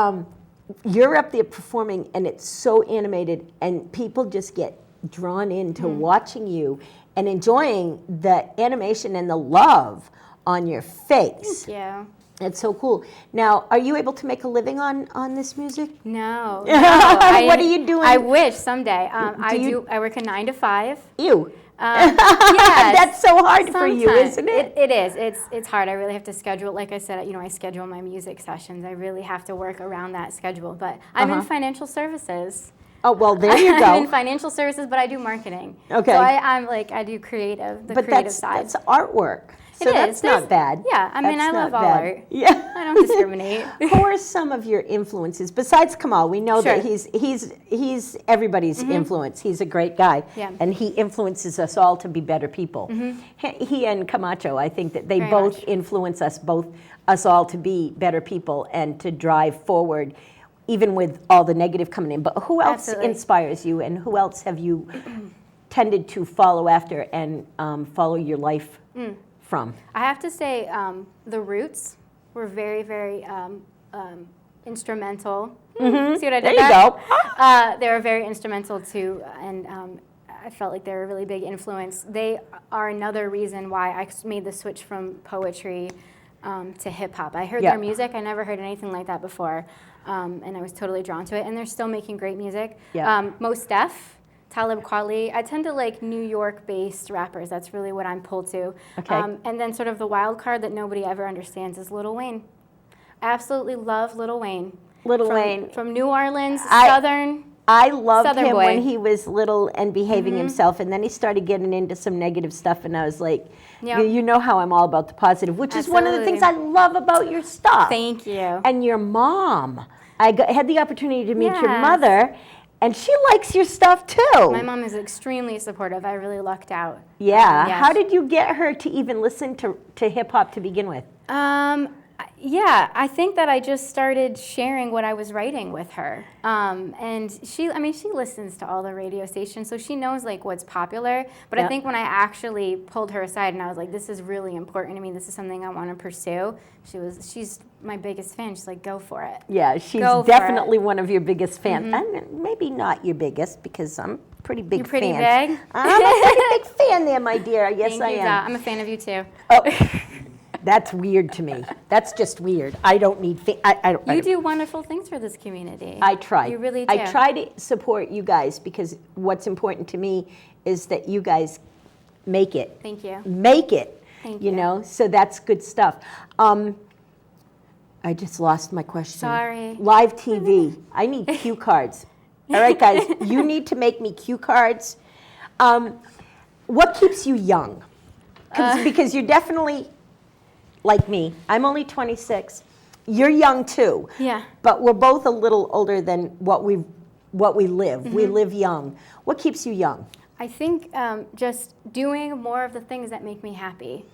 you're up there performing, and it's so animated, and people just get drawn into watching you and enjoying the animation and the love on your face. Thank you. It's so cool. Now, are you able to make a living on this music? No. What are you doing? I wish someday. you- I work a 9 to 5. Ew. Yes. That's so hard for you, Sometimes. isn't it? It is. It's hard. I really have to schedule. Like I said, I schedule my music sessions. I really have to work around that schedule. But I'm in financial services. Oh, well, there you I'm in go. financial services, but I do marketing. Okay. So I do creative, the But creative side. that's artwork. So It that's is. not bad. Yeah, I mean, That's I love not all bad. art. Yeah. I don't discriminate. Who are some of your influences besides Kamal? We know that Sure. he's everybody's influence. He's a great guy, Yeah. and he influences us all to be better people. He and Camacho, I think that they Very both much. influence us all to be better people and to drive forward, even with all the negative coming in. But who else Absolutely. inspires you, and who else have you tended to follow after and follow your life from? I have to say, the Roots were very, very instrumental. See what I did There you there? go. They were very instrumental too, and I felt like they were a really big influence. They are another reason why I made the switch from poetry to hip hop. I heard Yeah. their music. I never heard anything like that before, and I was totally drawn to it. And they're still making great music. Yeah. Mos Def, Talib Kweli. I tend to like New York-based rappers. That's really what I'm pulled to. Okay. And then sort of the wild card that nobody ever understands is Lil Wayne. Absolutely love Lil Wayne. Lil Wayne. From New Orleans, I- Southern. I loved Southern him boy. when he was little and behaving himself, and then he started getting into some negative stuff, and I was like, Yeah. you know how I'm all about the positive, which is one of the things I Absolutely. love about your stuff. Thank you. And your mom. had the opportunity to meet your Yes. mother, and she likes your stuff too. My mom is extremely supportive. I really lucked out. Yeah. Yes. How did you get her to even listen to hip hop to begin with? Yeah, I think that I just started sharing what I was writing with her. And she listens to all the radio stations, so she knows like what's popular. But Yeah. I think when I actually pulled her aside and I was like, this is really important to me, this is something I want to pursue, she's my biggest fan. She's like, go for it. Yeah, she's Go for definitely one of your biggest fans. And maybe not your biggest, because I'm a pretty big You're pretty fan. big? I'm a pretty big fan there, my dear. Yes, Thank I you, am. Dot. I'm a fan of you too. Oh, that's weird to me. That's just weird. I don't need. I don't. You do wonderful things for this community. I try. You really do. I try to support you guys, because what's important to me is that you guys make it. Thank you. Make it. Thank you you. know, so that's good stuff. I just lost my question. Sorry. Live TV. I need cue cards. All right, guys, you need to make me cue cards. What keeps you young? Because you're definitely like me. I'm only 26. You're young too. Yeah. But we're both a little older than what we live. We Mm-hmm. live young. What keeps you young? I think just doing more of the things that make me happy.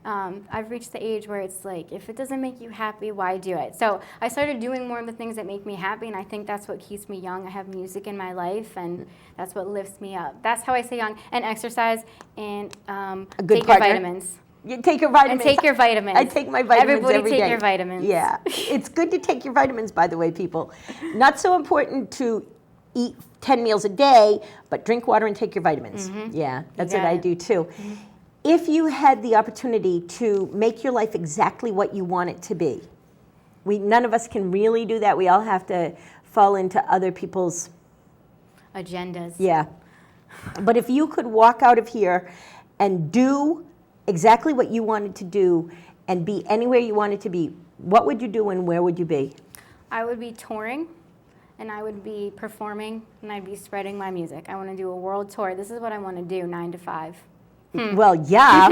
I've reached the age where it's like, if it doesn't make you happy, why do it? So I started doing more of the things that make me happy, and I think that's what keeps me young. I have music in my life, and that's what lifts me up. That's how I stay young. And exercise, and A good take partner. your vitamins. You take your vitamins. And take your vitamins. I take my vitamins Everybody every take day. your vitamins. Yeah, it's good to take your vitamins, by the way, people. Not so important to eat 10 meals a day, but drink water and take your vitamins. Yeah, that's what got I it. do too. If you had the opportunity to make your life exactly what you want it to be, none of us can really do that. We all have to fall into other people's, Agendas. yeah. But if you could walk out of here and do exactly what you wanted to do and be anywhere you wanted to be, what would you do and where would you be? I would be touring, and I would be performing, and I'd be spreading my music. I want to do a world tour. This is what I want to do, 9 to 5. Well, yeah.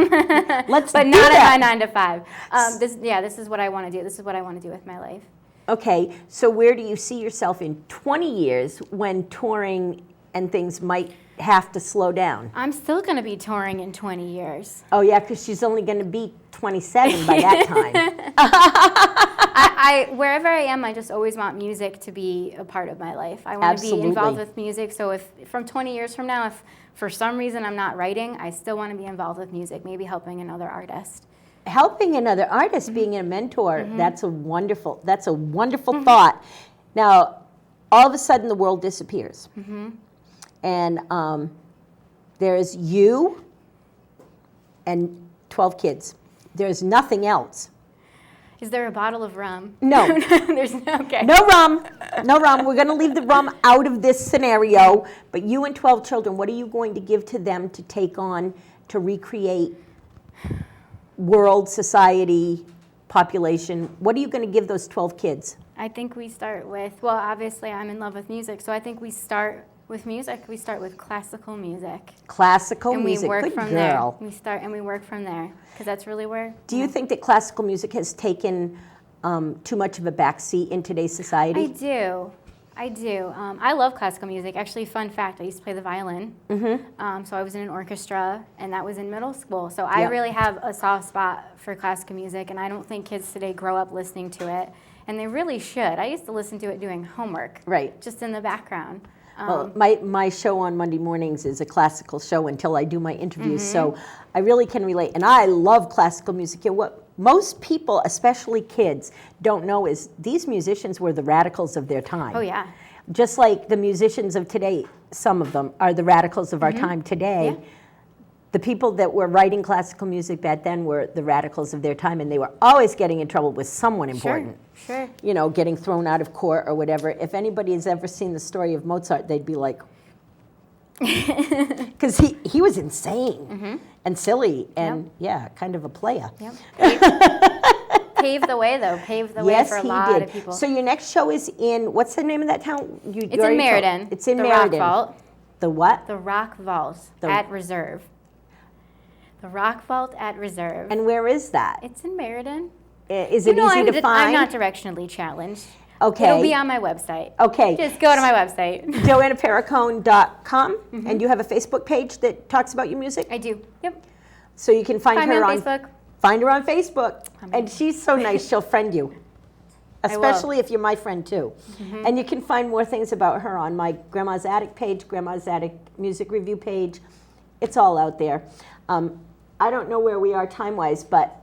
Let's But do not that. at my 9 to 5. This is what I want to do. This is what I want to do with my life. Okay, so where do you see yourself in 20 years when touring and things might have to slow down? I'm still going to be touring in 20 years. Oh, yeah, because she's only going to be 27 by that time. I wherever I am, I just always want music to be a part of my life. I want to be Absolutely. involved with music. So if from 20 years from now, if for some reason I'm not writing, I still want to be involved with music, maybe helping another artist. Helping another artist, being a mentor, that's a wonderful thought. Now, all of a sudden the world disappears. And there's you and 12 kids. There's nothing else. Is there a bottle of rum? No. There's okay. No rum. No rum. We're going to leave the rum out of this scenario. But you and 12 children, what are you going to give to them to take on, to recreate world, society, population. What are you going to give those 12 kids? I think we start with, well, obviously I'm in love with music, so I think we start with music. We start with classical music. Classical And music. we work Good from girl. there. We start and we work from there, because that's really where. Do you think that classical music has taken too much of a backseat in today's society? I do. I love classical music. Actually, fun fact, I used to play the violin. So I was in an orchestra, and that was in middle school. So I Yep. really have a soft spot for classical music, and I don't think kids today grow up listening to it. And they really should. I used to listen to it doing homework. Right. Just in the background. Well, my show on Monday mornings is a classical show until I do my interviews, so I really can relate. And I love classical music. And what most people, especially kids, don't know is these musicians were the radicals of their time. Oh, yeah. Just like the musicians of today, some of them are the radicals of our time today. Yeah. The people that were writing classical music back then were the radicals of their time, and they were always getting in trouble with someone important. Sure. You know, getting thrown out of court or whatever. If anybody has ever seen the story of Mozart, they'd be like, because he was insane and silly and, yeah, kind of a player. Yep. Paved the way, though. Paved the way Yes, for a he lot did. of people. So your next show is in, what's the name of that town? It's in Meriden. It's in the Meriden. Rock Vault. The what? The Rock Vault at Reserve. The Rock Vault at Reserve. And where is that? It's in Meriden. Is it easy to find? I'm not directionally challenged. Okay. It'll be on my website. Okay. Just go to my website. JoannaPerricone.com. And you have a Facebook page that talks about your music? I do. Yep. So you can find Find me her on Facebook. Find her on Facebook. I'm And she's so nice, she'll friend you. I will. Especially if you're my friend too. And you can find more things about her on my Grandma's Attic page, Grandma's Attic music review page. It's all out there. I don't know where we are time-wise, but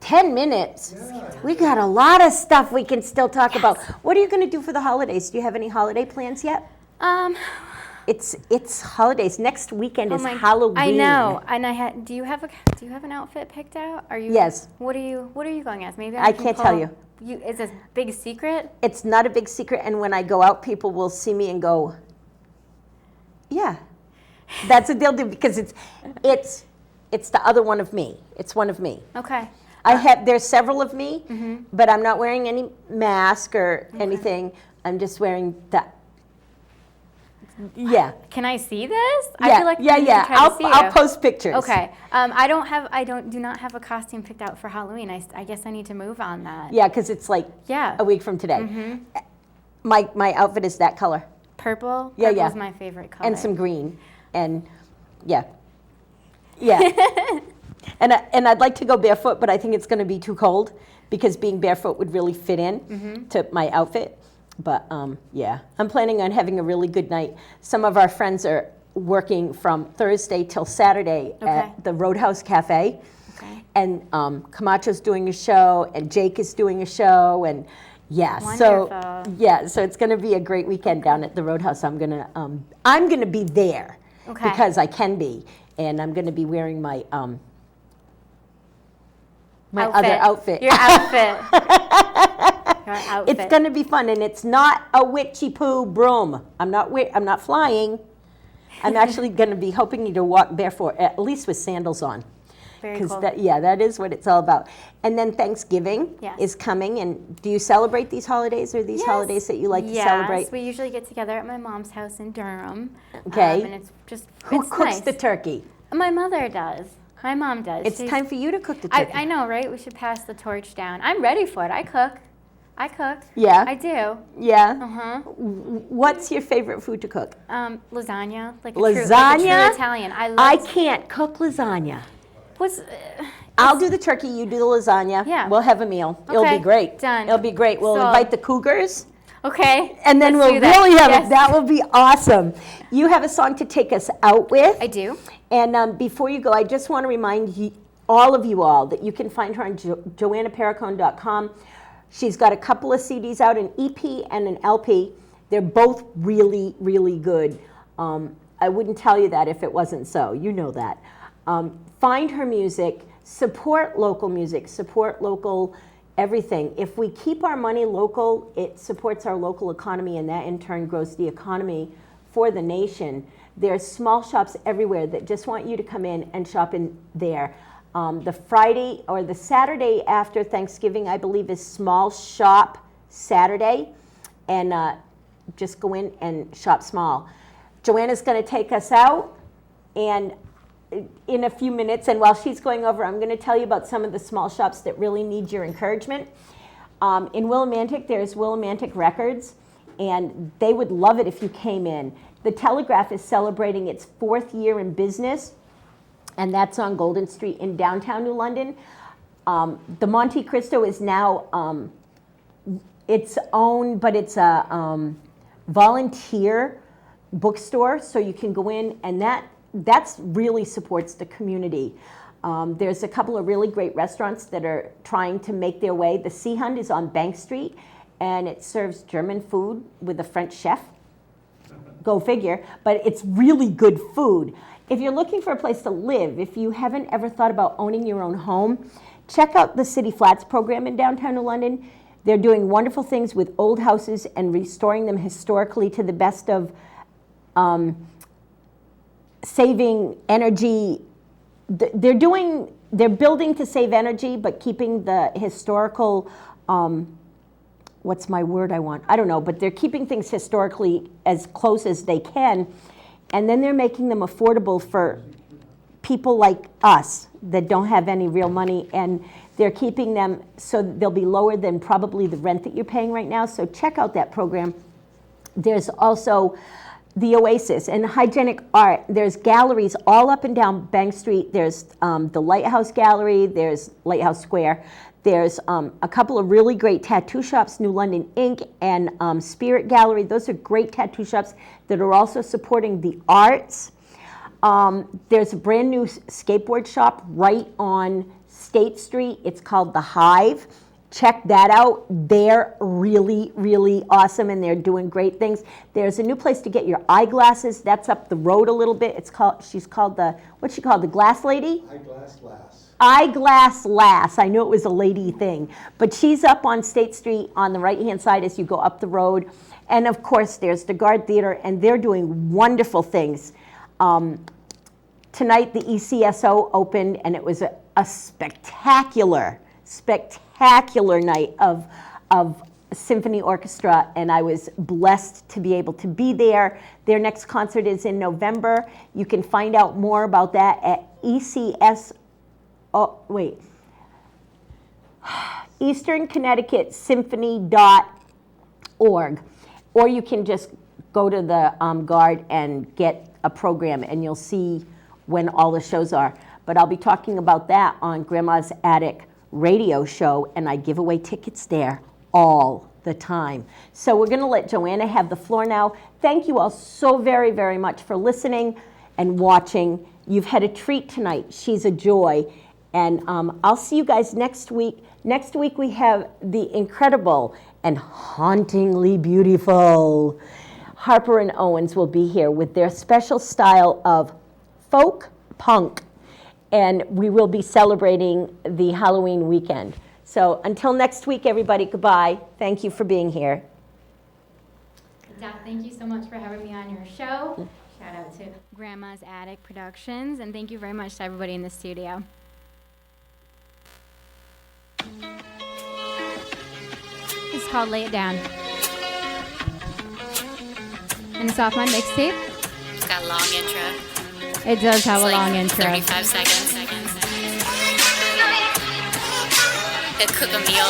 10 minutes. We got a lot of stuff we can still talk about. What are you going to do for the holidays? Do you have any holiday plans yet? It's holidays. Next weekend is Halloween. I know. And do you have an outfit picked out? Are you? Yes. What are you going as? Maybe I can't tell you. It's a big secret. It's not a big secret, and when I go out, people will see me and go, "Yeah, that's what they'll do," because it's the other one of me. It's one of me. Okay. There's several of me, but I'm not wearing any mask or anything. I'm just wearing that. Yeah. Can I see this? Yeah. I feel like I need to try to see I'll you. post pictures. Okay. I do not have a costume picked out for Halloween. I guess I need to move on that. Yeah, because it's like Yeah. a week from today. My outfit is that color. Purple. Yeah, Purple yeah. is my favorite color. And some green, and yeah. And I'd like to go barefoot, but I think it's going to be too cold because being barefoot would really fit in to my outfit. But yeah, I'm planning on having a really good night. Some of our friends are working from Thursday till Saturday at the Roadhouse Cafe. Okay. And Camacho's doing a show, and Jake is doing a show, and yeah, Wonderful. so it's going to be a great weekend down at the Roadhouse. I'm gonna be there because I can be, and I'm going to be wearing my other outfit. Your outfit. Your outfit. It's going to be fun, and it's not a witchy poo broom. I'm not flying. I'm actually going to be helping you to walk barefoot, at least with sandals on. Very Because cool. that is what it's all about. And then Thanksgiving Yes. is coming. And do you celebrate these holidays, or these holidays that you like to celebrate? Yes, we usually get together at my mom's house in Durham. Okay. And it's just Who it's cooks nice. the turkey? My mother does. My mom does. It's time for you to cook the turkey. I know, right? We should pass the torch down. I'm ready for it. I cook. Yeah. I do. Yeah. What's your favorite food to cook? Lasagna. Like Lasagna? a true Italian. I love. can't cook lasagna. What's? I'll do the turkey, you do the lasagna. Yeah. We'll have a meal. It'll Okay, be great. done. It'll be great. We'll So- invite the Cougars, Okay. and then let's we'll do that. really have Yes. that will be awesome. You have a song to take us out with. I do. And before you go, I just want to remind you, all of you all, that you can find her on JoannaPerricone.com. She's got a couple of CDs out, an EP and an LP. They're both really, really good. I wouldn't tell you that if it wasn't so. You know that. Find her music. Support local music. Support local everything. If we keep our money local, it supports our local economy, and that in turn grows the economy for the nation. There's small shops everywhere that just want you to come in and shop in there. The Friday or the Saturday after Thanksgiving, I believe, is Small Shop Saturday. And just go in and shop small. Joanna's going to take us out and in a few minutes. And while she's going over, I'm going to tell you about some of the small shops that really need your encouragement. In Willimantic, there's Willimantic Records, and they would love it if you came in. The Telegraph is celebrating its 4th year in business, and that's on Golden Street in downtown New London. The Monte Cristo is now its own, but it's a volunteer bookstore, so you can go in, and that's really supports the community. There's a couple of really great restaurants that are trying to make their way. The Sea Hunt is on Bank Street, and it serves German food with a French chef. Go figure, but it's really good food. If you're looking for a place to live, if you haven't ever thought about owning your own home, check out the City Flats program in downtown New London. They're doing wonderful things with old houses and restoring them historically to the best of saving energy. They're building to save energy, but keeping the historical, what's my word I want? I don't know, but they're keeping things historically as close as they can. And then they're making them affordable for people like us that don't have any real money, and they're keeping them so they'll be lower than probably the rent that you're paying right now. So check out that program. There's also the Oasis and Hygienic Art. There's galleries all up and down Bank Street. There's the Lighthouse Gallery. There's Lighthouse Square. There's a couple of really great tattoo shops, New London Ink and Spirit Gallery. Those are great tattoo shops that are also supporting the arts. There's a brand new skateboard shop right on State Street. It's called The Hive. Check that out. They're really, really awesome, and they're doing great things. There's a new place to get your eyeglasses. That's up the road a little bit. She's called the Glass Lady? Eyeglass Lass. Eyeglass Lass. I knew it was a lady thing. But she's up on State Street on the right-hand side as you go up the road. And, of course, there's the Guard Theater, and they're doing wonderful things. Tonight, the ECSO opened, and it was a spectacular night of symphony orchestra, and I was blessed to be able to be there. Their next concert is in November. You can find out more about that at Eastern Connecticut Symphony.org, or you can just go to the Guard and get a program, and you'll see when all the shows are. But I'll be talking about that on Grandma's Attic radio show, and I give away tickets there all the time. So we're going to let Joanna have the floor now. Thank you all so very, very much for listening and watching. You've had a treat tonight. She's a joy. And I'll see you guys next week. Next week we have the incredible and hauntingly beautiful Harper and Owens will be here with their special style of folk punk. And we will be celebrating the Halloween weekend. So until next week, everybody, goodbye. Thank you for being here. Dad, thank you so much for having me on your show. Shout out to Grandma's Attic Productions, and thank you very much to everybody in the studio. This is called Lay It Down. And it's off my mixtape. It's got a long intro. It does have a long intro. 35 seconds. They cook a meal.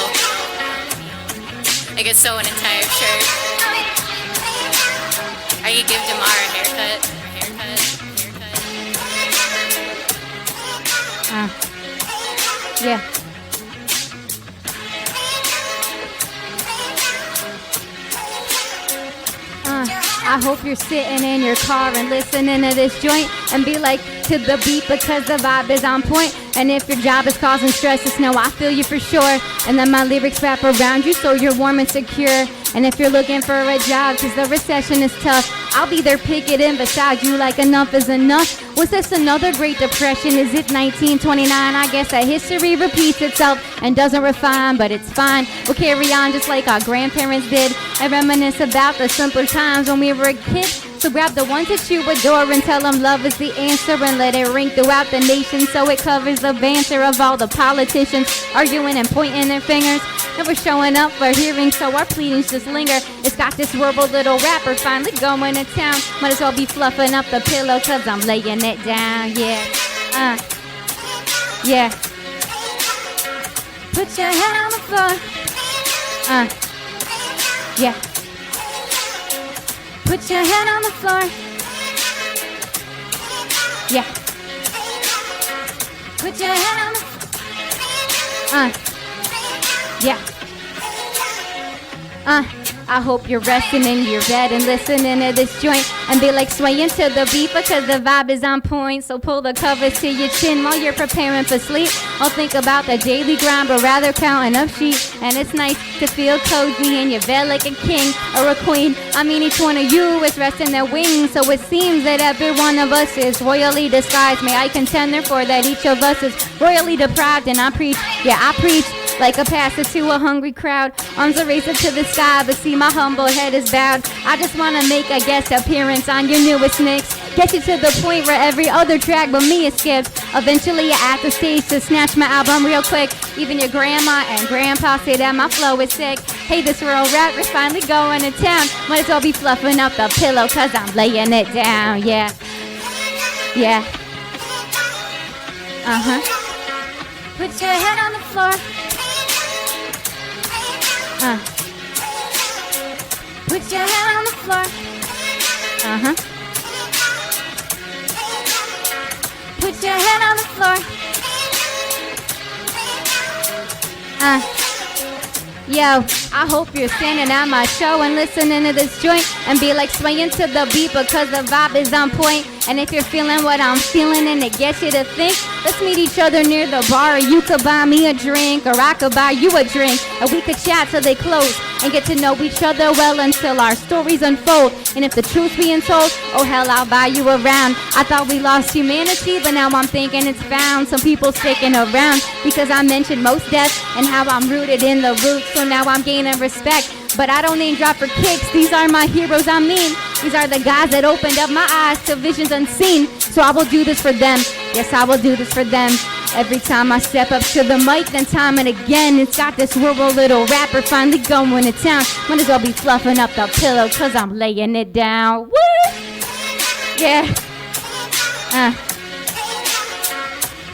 They could sew an entire shirt. Or you give Damar a haircut. Yeah. I hope you're sitting in your car and listening to this joint and be like to the beat because the vibe is on point. And if your job is causing stress, just know I feel you for sure. And then my lyrics wrap around you so you're warm and secure. And if you're looking for a job, cause the recession is tough, I'll be there picketing beside you like enough is enough. Was this another Great Depression? Is it 1929? I guess that history repeats itself and doesn't refine, but it's fine. We'll carry on just like our grandparents did and reminisce about the simpler times when we were a kid. So grab the ones that you adore and tell them love is the answer, and let it ring throughout the nation so it covers the banter of all the politicians arguing and pointing their fingers. And we're showing up for hearings, so our pleadings just linger. It's got this verbal little rapper finally going to town. Might as well be fluffing up the pillow cause I'm laying it down, yeah. Yeah. Put your head on the floor. Yeah. Put your head on the floor. Yeah. Put your head on the yeah. I hope you're resting in your bed and listening to this joint and be like swaying to the beat because the vibe is on point. So pull the covers to your chin while you're preparing for sleep. I'll think about the daily grind, but rather counting up sheep. And it's nice to feel cozy in your bed like a king or a queen. I mean, each one of you is resting their wings. So it seems that every one of us is royally disguised. May I contend therefore that each of us is royally deprived. And I preach, yeah, I preach like a pastor to a hungry crowd. Arms are raised up to the sky, but see my humble head is bowed. I just want to make a guest appearance on your newest mix. Get you to the point where every other track but me is skipped. Eventually you're at the stage to snatch my album real quick. Even your grandma and grandpa say that my flow is sick. Hey, this real rap is finally going to town. Might as well be fluffing up the pillow cause I'm laying it down, yeah. Yeah. Put your head on the floor. Put your head on the floor. Put your head on the floor. Yo, I hope you're standing at my show and listening to this joint and be like swaying to the beat because the vibe is on point. And if you're feeling what I'm feeling and it gets you to think, let's meet each other near the bar. You could buy me a drink or I could buy you a drink. And we could chat till they close and get to know each other well until our stories unfold. And if the truth's being told, oh hell, I'll buy you around. I thought we lost humanity, but now I'm thinking it's found. Some people sticking around because I mentioned most death and how I'm rooted in the roots. So now I'm gaining respect. But I don't name drop for kicks. These are my heroes, I mean. These are the guys that opened up my eyes to visions unseen. So I will do this for them. Yes, I will do this for them. Every time I step up to the mic, then time and again, it's got this rural little rapper finally going to town. Might as well be fluffing up the pillow, cause I'm laying it down. Woo! Yeah.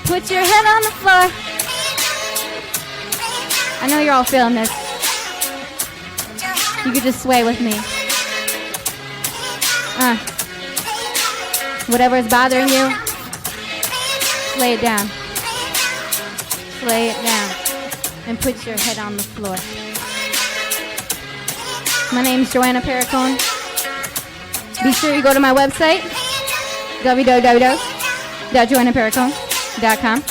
Put your head on the floor. I know you're all feeling this. You could just sway with me. Whatever is bothering you, lay it down. Lay it down. And put your head on the floor. My name is Joanna Perricone. Be sure you go to my website, www.joannaperricone.com.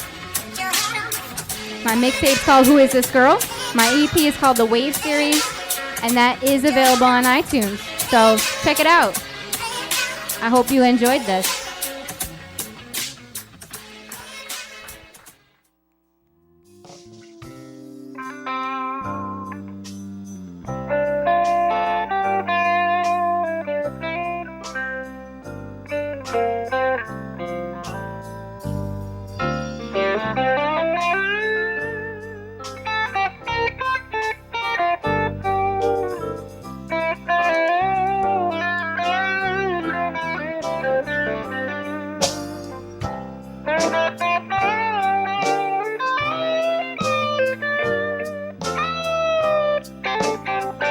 My mixtape's called Who Is This Girl? My EP is called The Wave Series, and that is available on iTunes. So check it out. I hope you enjoyed this.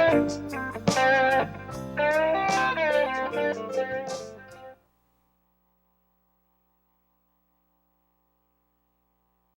Thanks.